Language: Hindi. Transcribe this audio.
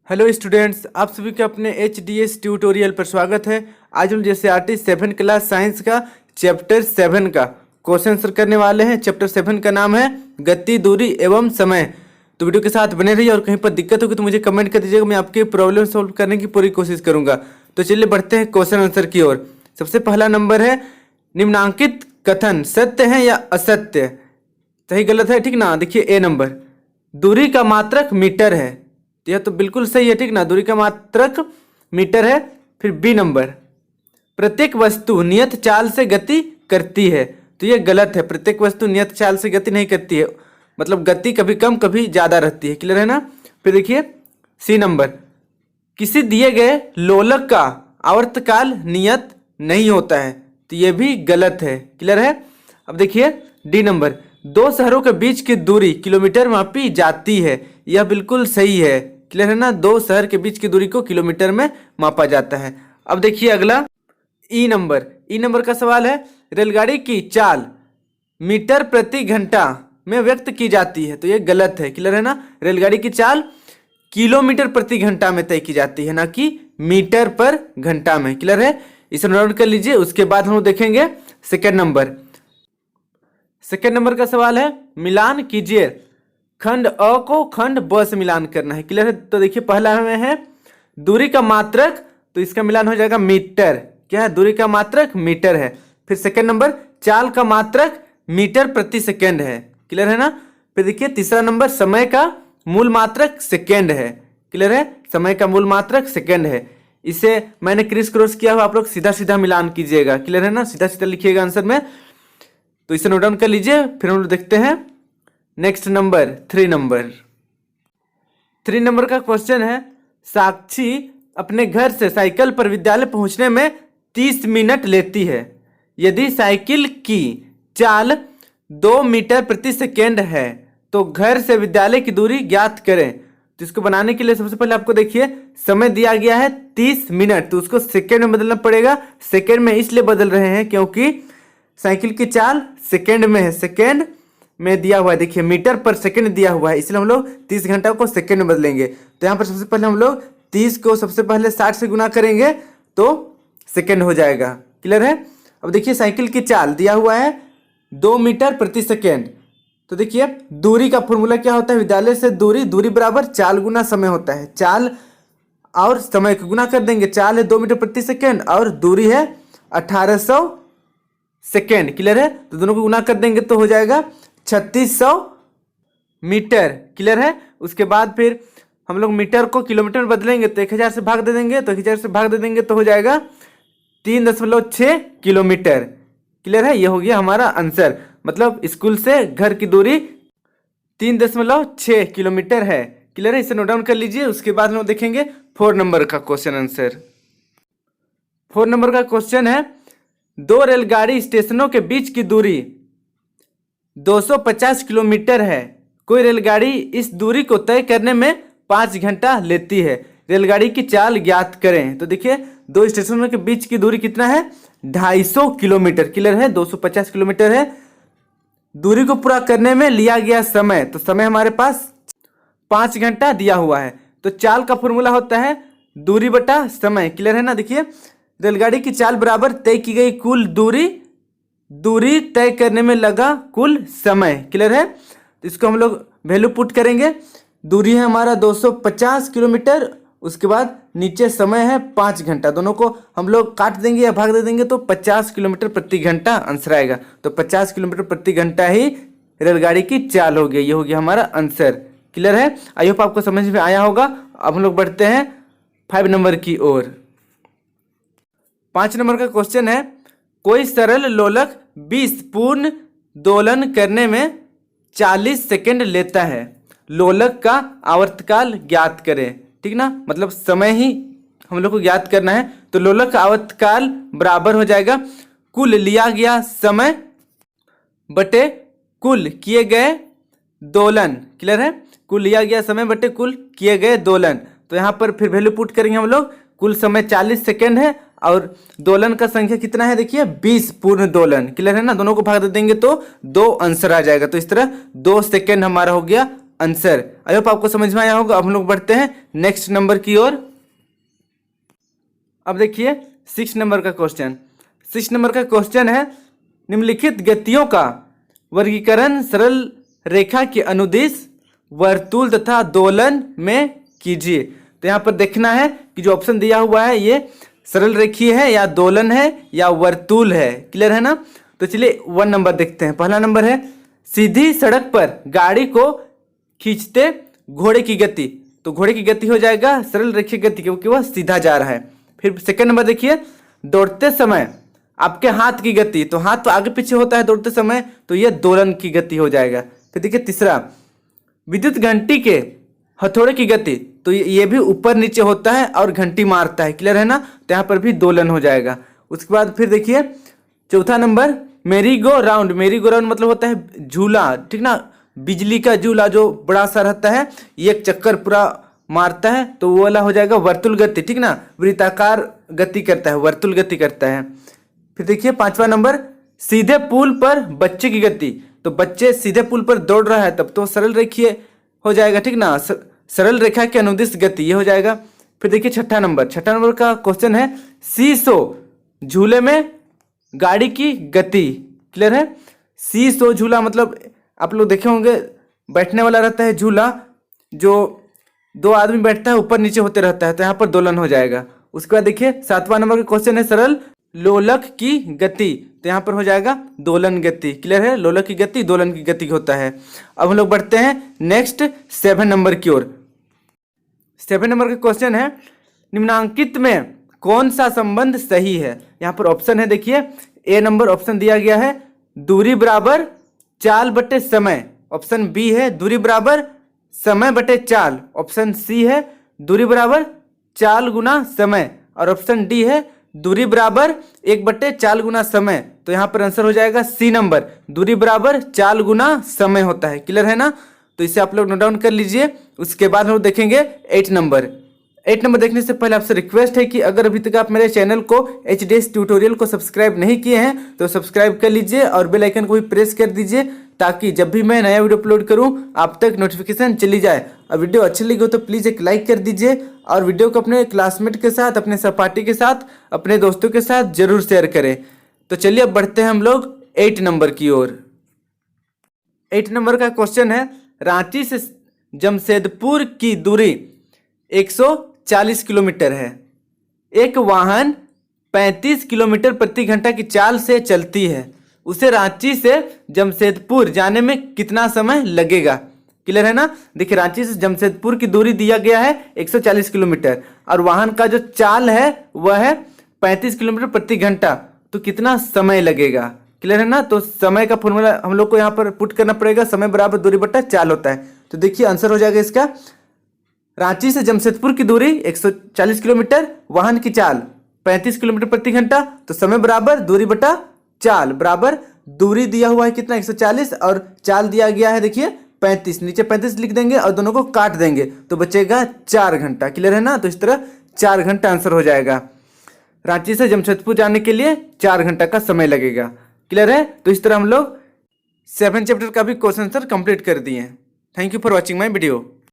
हेलो स्टूडेंट्स, आप सभी का अपने HDS ट्यूटोरियल पर स्वागत है। आज हम जैसे आर्टिस्ट 7 क्लास साइंस का चैप्टर 7 का क्वेश्चन आंसर करने वाले हैं। चैप्टर 7 का नाम है गति, दूरी एवं समय। तो वीडियो के साथ बने रहिए और कहीं पर दिक्कत होगी तो मुझे कमेंट कर दीजिएगा, मैं आपकी प्रॉब्लम सॉल्व करने की पूरी कोशिश करूंगा। तो चलिए बढ़ते हैं क्वेश्चन आंसर की ओर। सबसे पहला नंबर है, निम्नांकित कथन सत्य है या असत्य? सही गलत है, ठीक ना। देखिए ए नंबर, दूरी का मात्रक मीटर है, यह तो बिल्कुल सही है, ठीक ना। दूरी का मात्रक मीटर है। फिर बी नंबर, प्रत्येक वस्तु नियत चाल से गति करती है, तो यह गलत है। प्रत्येक वस्तु नियत चाल से गति नहीं करती है, मतलब गति कभी कम कभी ज्यादा रहती है। क्लियर है ना। फिर देखिए सी नंबर, किसी दिए गए लोलक का आवर्तकाल नियत नहीं होता है, तो यह भी गलत है। क्लियर है। अब देखिए डी नंबर, दो शहरों के बीच की दूरी किलोमीटर मापी जाती है, यह बिल्कुल सही है। क्लियर है ना, दो शहर के बीच की दूरी को किलोमीटर में मापा जाता है। अब देखिए अगला ई नंबर का सवाल है, रेलगाड़ी की चाल मीटर प्रति घंटा में व्यक्त की जाती है, तो यह गलत है। क्लियर है ना, रेलगाड़ी की चाल किलोमीटर प्रति घंटा में तय की जाती है, ना कि मीटर पर घंटा में। क्लियर है, इसे नोट कर लीजिए। उसके बाद हम देखेंगे सेकेंड नंबर का सवाल है, मिलान कीजिए, खंड अ को खंड ब से मिलान करना है। क्लियर है। तो देखिए पहला में है दूरी का मात्रक, तो इसका मिलान हो जाएगा मीटर। क्या है, दूरी का मात्रक मीटर है। फिर सेकंड नंबर, चाल का मात्रक मीटर प्रति सेकंड है। क्लियर है ना। फिर देखिए तीसरा नंबर, समय का मूल मात्रक सेकंड है। क्लियर है, समय का मूल मात्रक सेकंड है। इसे मैंने क्रिस क्रॉस किया हुआ, आप लोग सीधा सीधा मिलान कीजिएगा। क्लियर है ना, सीधा सीधा लिखिएगा आंसर में। तो इसे नोट डाउन कर लीजिए। फिर हम लोग देखते हैं नेक्स्ट नंबर, थ्री नंबर का क्वेश्चन है, साक्षी अपने घर से साइकिल पर विद्यालय पहुंचने में 30 मिनट लेती है। यदि साइकिल की चाल 2 मीटर प्रति सेकेंड है तो घर से विद्यालय की दूरी ज्ञात करें। तो इसको बनाने के लिए सबसे पहले आपको देखिए समय दिया गया है 30 मिनट, तो उसको सेकेंड में बदलना पड़ेगा। सेकेंड में इसलिए बदल रहे हैं क्योंकि साइकिल की चाल सेकेंड में है, सेकेंड में दिया हुआ है। देखिए मीटर पर सेकेंड दिया हुआ है, इसलिए हम लोग 30 घंटा को सेकेंड में बदलेंगे। तो यहाँ पर सबसे पहले हम लोग 30 को सबसे पहले 60 से गुना करेंगे तो सेकेंड हो जाएगा। क्लियर है। अब देखिए साइकिल की चाल दिया हुआ है 2 मीटर प्रति सेकेंड, तो देखिए दूरी का फॉर्मूला क्या होता है, विद्यालय से दूरी बराबर चाल गुना समय होता है। चाल और समय को गुना कर देंगे, चाल है 2 मीटर प्रति सेकेंड और दूरी है 1800 सेकेंड। क्लियर है, तो दोनों को गुना कर देंगे तो हो जाएगा 3600 मीटर। क्लियर है। उसके बाद फिर हम लोग मीटर को किलोमीटर में बदलेंगे तो 1000 से भाग दे देंगे, तो 1000 से भाग दे देंगे तो हो जाएगा 3.6 किलोमीटर। क्लियर है, ये हो गया हमारा आंसर। मतलब स्कूल से घर की दूरी 3.6 किलोमीटर है। क्लियर है, इसे नोट डाउन कर लीजिए। उसके बाद हम लोग देखेंगे 4 नंबर का क्वेश्चन आंसर। 4 नंबर का क्वेश्चन है, दो रेलगाड़ी स्टेशनों के बीच की दूरी 250 किलोमीटर है। कोई रेलगाड़ी इस दूरी को तय करने में 5 घंटा लेती है। रेलगाड़ी की चाल ज्ञात करें। तो देखिए दो स्टेशनों के बीच की दूरी कितना है, 250 किलोमीटर। क्लियर है, 250 किलोमीटर है। दूरी को पूरा करने में लिया गया समय, तो समय हमारे पास 5 घंटा दिया हुआ है। तो चाल का फॉर्मूला होता है दूरी बटा समय। क्लियर है ना। देखिए रेलगाड़ी की चाल बराबर तय की गई कुल दूरी तय करने में लगा कुल समय। क्लियर है, तो इसको हम लोग वैल्यू पुट करेंगे। दूरी है हमारा 250 किलोमीटर, उसके बाद नीचे समय है 5 घंटा, दोनों को हम लोग काट देंगे या भाग दे देंगे तो 50 किलोमीटर प्रति घंटा आंसर आएगा। तो 50 किलोमीटर प्रति घंटा ही रेलगाड़ी की चाल हो गई, ये हो गया हमारा आंसर। क्लियर है, आई होप आपको समझ में आया होगा। अब हम लोग बढ़ते हैं 5 नंबर की ओर। 5 नंबर का क्वेश्चन है, कोई सरल लोलक 20 पूर्ण दोलन करने में 40 सेकंड लेता है। लोलक का आवर्तकाल ज्ञात करें। ठीक ना, मतलब समय ही हम लोग को ज्ञात करना है। तो लोलक का आवर्तकाल बराबर हो जाएगा कुल लिया गया समय बटे कुल किए गए दोलन। क्लियर है, कुल लिया गया समय बटे कुल किए गए दोलन। तो यहाँ पर फिर वैल्यू पुट करेंगे हम लोग। कुल समय 40 सेकंड है और दोलन का संख्या कितना है, देखिए 20 पूर्ण दोलन। क्लियर है ना, दोनों को भाग दे देंगे तो 2 आंसर आ जाएगा। तो इस तरह 2 सेकंड हमारा हो गया आंसर। आई होप आपको समझ में आया होगा। अब हम लोग बढ़ते हैं नेक्स्ट नंबर की ओर। अब देखिए 6 नंबर का क्वेश्चन। 6 नंबर का क्वेश्चन है, निम्नलिखित गतियों का वर्गीकरण सरल रेखा के अनुदिश, वर्तुल तथा दोलन में कीजिए। तो यहाँ पर देखना है कि जो ऑप्शन दिया हुआ है ये सरल रेखीय है या दोलन है या वर्तुल है। क्लियर है ना। तो चलिए 1 नंबर देखते हैं। पहला नंबर है, सीधी सड़क पर गाड़ी को खींचते घोड़े की गति। तो घोड़े की गति हो जाएगा सरल रेखीय गति, क्योंकि वह सीधा जा रहा है। फिर सेकंड नंबर देखिए, दौड़ते समय आपके हाथ की गति। तो हाथ तो आगे पीछे होता है दौड़ते समय, तो यह दोलन की गति हो जाएगा। फिर देखिए तीसरा, विद्युत घंटी के हथौड़े की गति। तो ये भी ऊपर नीचे होता है और घंटी मारता है। क्लियर है ना। तो यहाँ पर भी दोलन हो जाएगा। उसके बाद फिर देखिए चौथा नंबर, मेरी गो राउंड। मेरी गो राउंड मतलब होता है झूला, ठीक ना, बिजली का झूला जो बड़ा सा रहता है, ये एक चक्कर पूरा मारता है, तो वो वाला हो जाएगा वर्तुल गति, ठीक ना, वृत्ताकार गति करता है, वर्तुल गति करता है। फिर देखिए 5वां नंबर, सीधे पुल पर बच्चे की गति। तो बच्चे सीधे पुल पर दौड़ रहा है, तब तो सरल रेखीय हो जाएगा, ठीक ना, सरल रेखा के अनुदिश गति, ये हो जाएगा। फिर देखिए छठा नंबर का क्वेश्चन है, सीसो झूले में गाड़ी की गति। क्लियर है। सीसो झूला मतलब आप लोग देखे होंगे, बैठने वाला रहता है झूला, जो 2 आदमी बैठता है, ऊपर नीचे होते रहता है, तो यहाँ पर दोलन हो जाएगा। उसके बाद देखिए 7वां नंबर का क्वेश्चन है, सरल लोलक की गति। तो यहाँ पर हो जाएगा दोलन गति। क्लियर है। लोलक की गति दोलन की गति होता है। अब हम लोग बढ़ते हैं नेक्स्ट 7 नंबर की ओर। 7 नंबर का क्वेश्चन है, निम्नांकित में कौन सा संबंध सही है। यहाँ पर ऑप्शन है, देखिए ए नंबर ऑप्शन दिया गया है, दूरी बराबर चाल बटे समय। ऑप्शन बी है दूरी बराबर समय बटे चाल। ऑप्शन सी है दूरी बराबर चाल गुना समय। और ऑप्शन डी है दूरी बराबर 1 बटे चाल गुना समय। तो यहाँ पर आंसर हो जाएगा सी नंबर, दूरी बराबर चाल गुना समय होता है। क्लियर है ना। तो इसे आप लोग नोट डाउन कर लीजिए। उसके बाद हम लोग देखेंगे 8 नंबर। 8 नंबर देखने से पहले आपसे रिक्वेस्ट है कि अगर अभी तक आप मेरे चैनल को HDS ट्यूटोरियल को सब्सक्राइब नहीं किए हैं तो सब्सक्राइब कर लीजिए और बेल आइकन को भी प्रेस कर दीजिए, ताकि जब भी मैं नया वीडियो अपलोड करूं आप तक नोटिफिकेशन चली जाए। और वीडियो अच्छी लगी हो तो प्लीज़ एक लाइक कर दीजिए और वीडियो को अपने क्लासमेट के साथ, अपने सहपाठी के साथ, अपने दोस्तों के साथ जरूर शेयर करें। तो चलिए अब बढ़ते हैं हम लोग 8 नंबर की ओर। 8 नंबर का क्वेश्चन है, रांची से जमशेदपुर की दूरी 140 किलोमीटर है। एक वाहन 35 किलोमीटर प्रति घंटा की चाल से चलती है, उसे रांची से जमशेदपुर जाने में कितना समय लगेगा। क्लियर है ना। देखिए रांची से जमशेदपुर की दूरी दिया गया है 140 किलोमीटर और वाहन का जो चाल है वह है 35 किलोमीटर प्रति घंटा, तो कितना समय लगेगा। क्लियर है ना। तो समय का फॉर्मूला हम लोग को यहाँ पर पुट करना पड़ेगा, समय बराबर दूरी बटा चाल होता है। तो देखिए आंसर हो जाएगा इसका, रांची से जमशेदपुर की दूरी 140 किलोमीटर, वाहन की चाल 35 किलोमीटर प्रति घंटा, तो समय बराबर दूरी बटा चाल बराबर दूरी दिया हुआ है कितना 140 और चाल दिया गया है देखिए 35, नीचे 35 लिख देंगे और दोनों को काट देंगे तो बचेगा 4 घंटा। क्लियर है ना। तो इस तरह 4 घंटा आंसर हो जाएगा। रांची से जमशेदपुर जाने के लिए 4 घंटा का समय लगेगा। क्लियर है। तो इस तरह हम लोग 7 चैप्टर का भी क्वेश्चन आंसर कंप्लीट कर दिए। Thank you for watching my video.